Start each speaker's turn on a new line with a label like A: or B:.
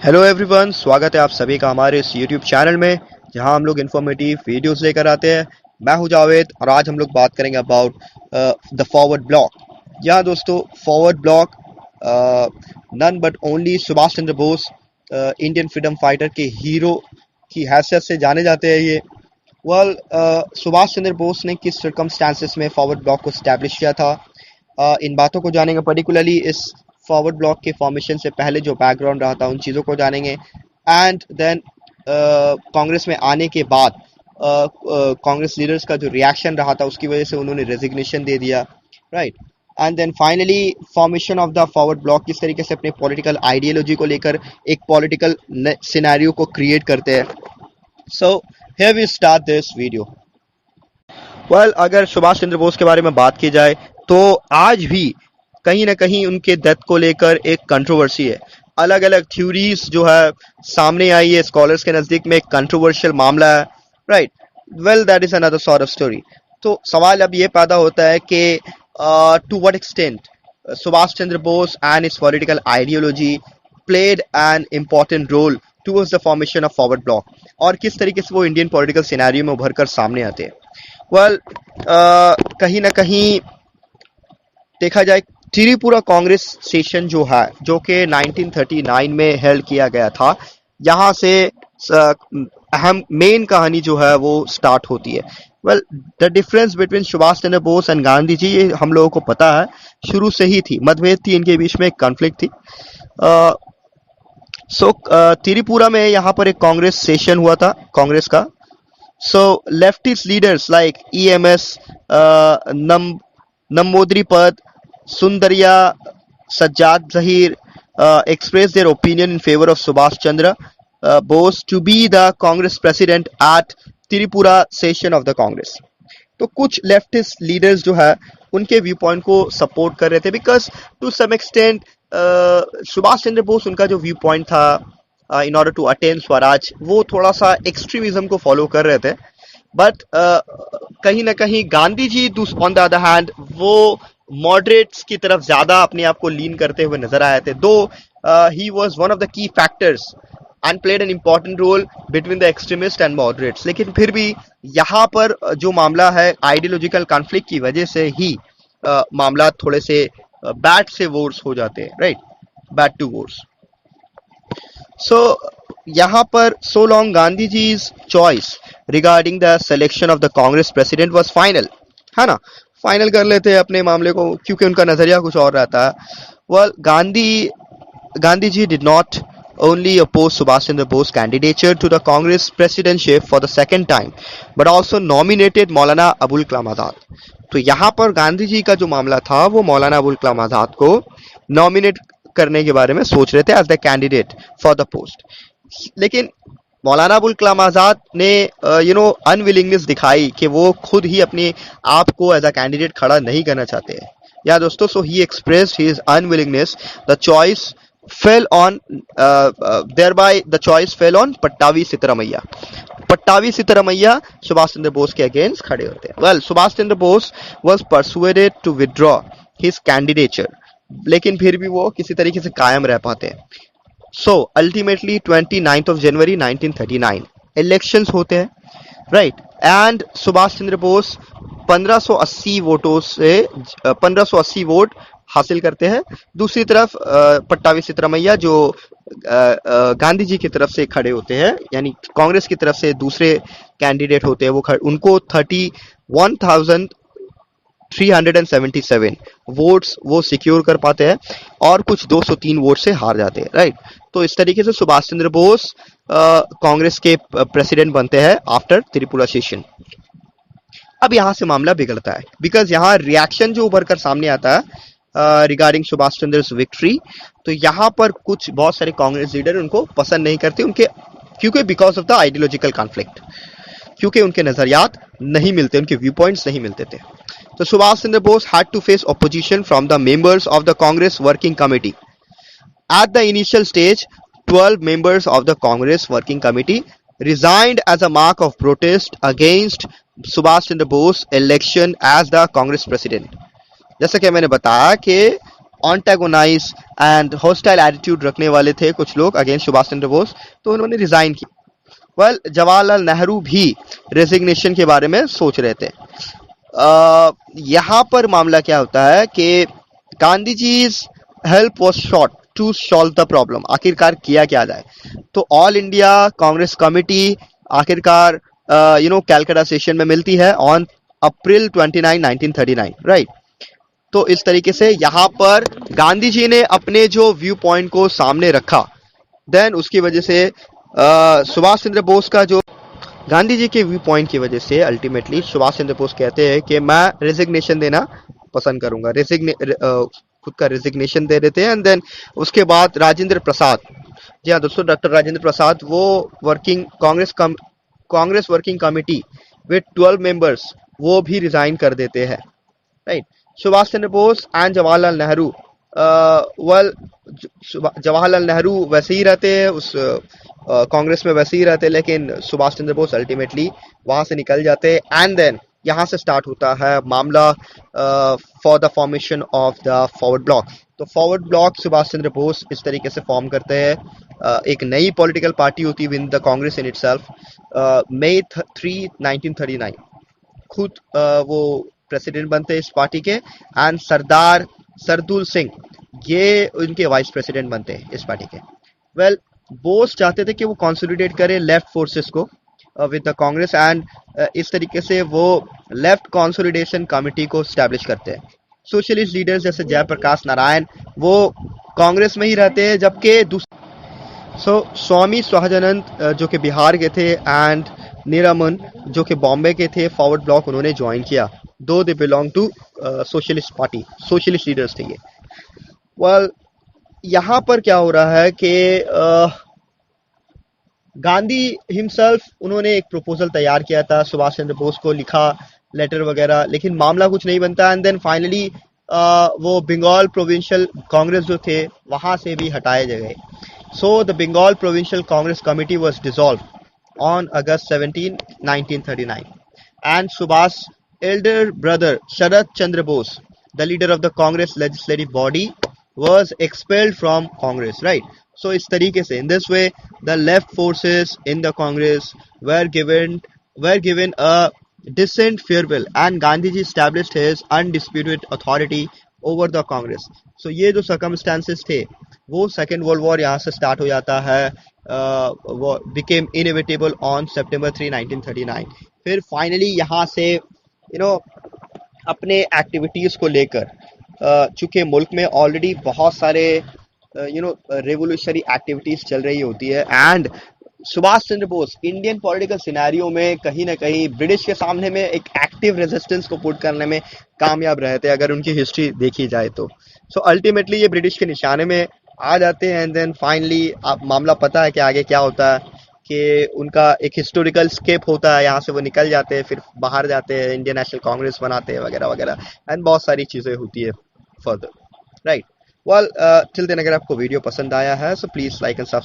A: Hello everyone, स्वागत है आप सभी का हमारे इस यूट्यूब चैनल में जहां हम लोग इन्फॉर्मेटिव वीडियोस लेकर आते हैं। मैं हूं जावेद और आज हम लोग बात करेंगे अबाउट द फॉरवर्ड ब्लॉक। यहाँ दोस्तों, Forward Bloc none but only Subhash Chandra Bose, Indian freedom fighter के हीरो की हैसियत से जाने जाते हैं ये। सुभाष चंद्र बोस ने किस सर्कमस्टांसेस में फॉरवर्ड ब्लॉक को स्टैब्लिश किया था, इन बातों को जानेंगे। पर्टिकुलरली इस फॉरवर्ड ब्लॉक के फॉर्मेशन से पहले जो बैकग्राउंड रहा था उन चीज़ों को जानेंगे। एंड देन कांग्रेस में आने के बाद कांग्रेस लीडर्स का जो रिएक्शन रहा था उसकी वजह से उन्होंने रेजिग्नेशन दे दिया, right. And then finally formation of the Forward Bloc किस तरीके से अपने पॉलिटिकल आइडियोलॉजी को लेकर एक पॉलिटिकल सिनेरियो को क्रिएट करते हैं। So here we start this video. अगर सुभाष चंद्र बोस के बारे में बात की जाए तो आज भी कहीं ना कहीं उनके डेथ को लेकर एक कंट्रोवर्सी है। अलग अलग थ्योरीज जो है सामने आई है, स्कॉलर्स के नजदीक में एक कंट्रोवर्शियल मामला है, right. That is another sort of story. तो सवाल अब ये पैदा होता है कि to what extent Subhash Chandra Bose and his political ideology played an important role towards the formation of Forward Bloc, और किस तरीके से वो इंडियन पॉलिटिकल सिनेरियो में उभर कर सामने आते हैं। कहीं ना कहीं देखा जाए, त्रिपुरा कांग्रेस सेशन जो है, जो कि 1939 में हेल्ड किया गया था, यहाँ से अहम मेन कहानी जो है वो स्टार्ट होती है। The difference between Subhash Chandra Bose and Gandhi ji, ये हम लोगों को पता है, शुरू से ही थी, मतभेद थी, इनके बीच में एक कॉन्फ्लिक्ट थी। त्रिपुरा में यहाँ पर एक कांग्रेस सेशन हुआ था कांग्रेस का। Leftist leaders like EMS, नंबूद्रीपद, Sundarya, Sajjad Zahir expressed their opinion in favor of Subhash Chandra Bose to be the Congress president at Tripura session of the Congress. तो कुछ लेफ्टिस्ट लीडर्स जो है उनके व्यू पॉइंट को support कर रहे थे, because to some extent Subhash Chandra Bose, उनका जो व्यू पॉइंट था in order to attain Swaraj, वो थोड़ा सा एक्सट्रीमिज्म को फॉलो कर रहे थे। बट कहीं ना कहीं Gandhi ji on the other hand वो मॉडरेट्स की तरफ ज्यादा अपने आप को लीन करते हुए नजर आए थे, though he was one of the key factors and played an important role between the extremist and moderates. लेकिन फिर भी यहाँ पर जो मामला है, आइडियोलॉजिकल कॉन्फ्लिक्ट की वजह से ही मामला थोड़े से बैड से वोर्स हो जाते हैं, राइट, बैड टू वोर्स। यहाँ पर so long Gandhi जी's choice regarding the selection of the Congress president was final, है ना, फाइनल कर लेते हैं अपने मामले को, क्योंकि उनका नजरिया कुछ और रहता है। Gandhi ji did not only oppose Subhash Chandra Bose candidature to the Congress presidency for the second time, but also nominated Maulana Abul Kalam Azad. तो यहाँ पर गांधी जी का जो मामला था वो मौलाना अबुल कलाम आजाद को नॉमिनेट करने के बारे में सोच रहे थे as the candidate for the post. लेकिन मौलाना अबुल कलाम आजाद ने अनविलिंगनेस दिखाई कि वो खुद ही अपने आप को एज अ कैंडिडेट खड़ा नहीं करना चाहते हैं। या दोस्तों, so he expressed his unwillingness, the choice fell on Pattabhi Sitaramayya. Pattabhi Sitaramayya Subhash Chandra Bose के अगेंस्ट खड़े होते हैं। Subhash Chandra Bose was persuaded to withdraw his candidature, लेकिन फिर भी वो किसी तरीके से कायम रह पाते हैं। अल्टीमेटली 29 ऑफ जनवरी 1939 इलेक्शंस होते हैं, राइट, एंड सुभाष चंद्र बोस 1580 वोटों से 1580 वोट हासिल करते हैं। दूसरी तरफ पट्टावी सितरामैया जो गांधी जी की तरफ से खड़े होते हैं, यानी कांग्रेस की तरफ से दूसरे कैंडिडेट होते हैं, उनको 31,377 वोट्स वो सिक्योर कर पाते हैं और कुछ 203 वोट से हार जाते हैं, राइट। तो इस तरीके से सुभाष चंद्र बोस कांग्रेस के प्रेसिडेंट बनते हैं आफ्टर त्रिपुरा सेशन। अब यहाँ से मामला बिगड़ता है, बिकॉज यहाँ रिएक्शन जो उभर कर सामने आता है रिगार्डिंग सुभाष चंद्र विक्ट्री, तो यहाँ पर कुछ बहुत सारे कांग्रेस लीडर उनको पसंद नहीं करते, क्योंकि because of the ideological conflict, क्योंकि उनके नजरियात नहीं मिलते, उनके व्यू पॉइंट्स नहीं मिलते थे। तो Subhash Chandra Bose had to face opposition from the members of the Congress Working Committee. At the initial stage, 12 members of the Congress Working Committee resigned as a mark of protest against Subhash Chandra Bose election as the Congress President. जैसा कि मैंने बताया कि ऑन्टेगोनाइज and hostile attitude रखने वाले थे कुछ लोग अगेंस्ट सुभाष चंद्र बोस, तो उन्होंने रिजाइन की। वेल, जवाहरलाल नेहरू भी रेजिग्नेशन के बारे में सोच रहे थे। यहाँ पर मामला क्या होता है कि Gandhi ji help was short to solve the problem. आखिरकार किया क्या जाए, तो ऑल इंडिया कांग्रेस कमिटी आखिरकार कैलकाटा सेशन में मिलती है ऑन अप्रैल 29, 1939, राइट। तो इस तरीके से यहाँ पर गांधी जी ने अपने जो व्यू पॉइंट को सामने रखा, देन उसकी वजह से सुभाष चंद्र बोस का जो गांधी जी के व्यू पॉइंट की वजह से अल्टीमेटली सुभाष चंद्र बोस कहते हैं कि मैं रेजिग्नेशन देना पसंद करूंगा, खुद का रेजिग्नेशन दे देते हैं। एंड देन उसके बाद राजेंद्र प्रसाद, जी हाँ दोस्तों, डॉक्टर राजेंद्र प्रसाद, वो Congress working committee with 12 members, वो भी रिजाइन कर देते हैं, right. Subhash Chandra Bose and Jawaharlal Nehru, well, Jawaharlal Nehru वैसे ही रहते हैं उस कांग्रेस में, वैसे ही रहते हैं, लेकिन सुभाष चंद्र बोस अल्टीमेटली वहां से निकल जाते हैं। एंड देन यहाँ से स्टार्ट होता है मामला for the formation of the Forward block. तो फॉरवर्ड ब्लॉक सुभाष चंद्र बोस इस तरीके से फॉर्म करते हैं। एक नई पॉलिटिकल पार्टी होती है with the Congress in itself. मई 3, 1939 खुद वो प्रेसिडेंट बनते हैं इस पार्टी के, एंड सरदार सरदुल सिंह ये उनके वाइस प्रेसिडेंट बनते हैं इस पार्टी के। वेल, बोस चाहते थे कि वो कंसोलिडेट करें लेफ्ट फोर्सेस को विद द कांग्रेस, एंड इस तरीके से वो लेफ्ट कंसोलिडेशन कमेटी को स्टैब्लिश करते हैं। सोशलिस्ट लीडर्स जैसे जयप्रकाश नारायण वो कांग्रेस में ही रहते हैं, जबकि स्वामी स्वाहाजानंद जो कि बिहार के थे, एंड निरामन जो कि बॉम्बे के थे, फॉरवर्ड ब्लॉक उन्होंने ज्वाइन किया, though they belong to socialist party, socialist leaders थे ये। वेल, यहाँ पर क्या हो रहा है कि गांधी हिमसेल्फ, उन्होंने एक प्रपोजल तैयार किया था, सुभाष चंद्र बोस को लिखा लेटर वगैरह, लेकिन मामला कुछ नहीं बनता। एंड देन फाइनली वो बंगाल प्रोविंशियल कांग्रेस जो थे वहां से भी हटाए गए। So the Bengal provincial Congress committee was dissolve on August 17, 1939, and Subhash elder brother Sharad Chandra Bose, the leader of the Congress legislative body, was expelled from Congress, right? So इस तरीके से, in this way, the left forces in the Congress were given a decent farewell, and Gandhi ji established his undisputed authority over the Congress. So ये जो circumstances थे, वो second world war यहाँ से start हो जाता है। वो बिकेम इनएविटेबल ऑन September 3, 1939। फिर फाइनली यहाँ से अपने एक्टिविटीज को लेकर, चूंकि मुल्क में ऑलरेडी बहुत सारे रेवोल्यूशनरी एक्टिविटीज चल रही होती है, and Subhash Chandra Bose Indian political scenario में कहीं ना कहीं ब्रिटिश के सामने में एक एक्टिव रेजिस्टेंस को पुट करने में कामयाब रहते हैं, अगर उनकी हिस्ट्री देखी जाए तो। सो अल्टीमेटली ये ब्रिटिश के निशाने में आ जाते हैं, एंड देन फाइनली आप मामला पता है कि आगे क्या होता है, कि उनका एक हिस्टोरिकल स्केप होता है, यहाँ से वो निकल जाते हैं, फिर बाहर जाते हैं, इंडियन नेशनल कांग्रेस बनाते हैं वगैरह वगैरह, एंड बहुत सारी चीज़ें होती है further, right. Well, till then अगर आपको वीडियो पसंद आया है, so please like and subscribe.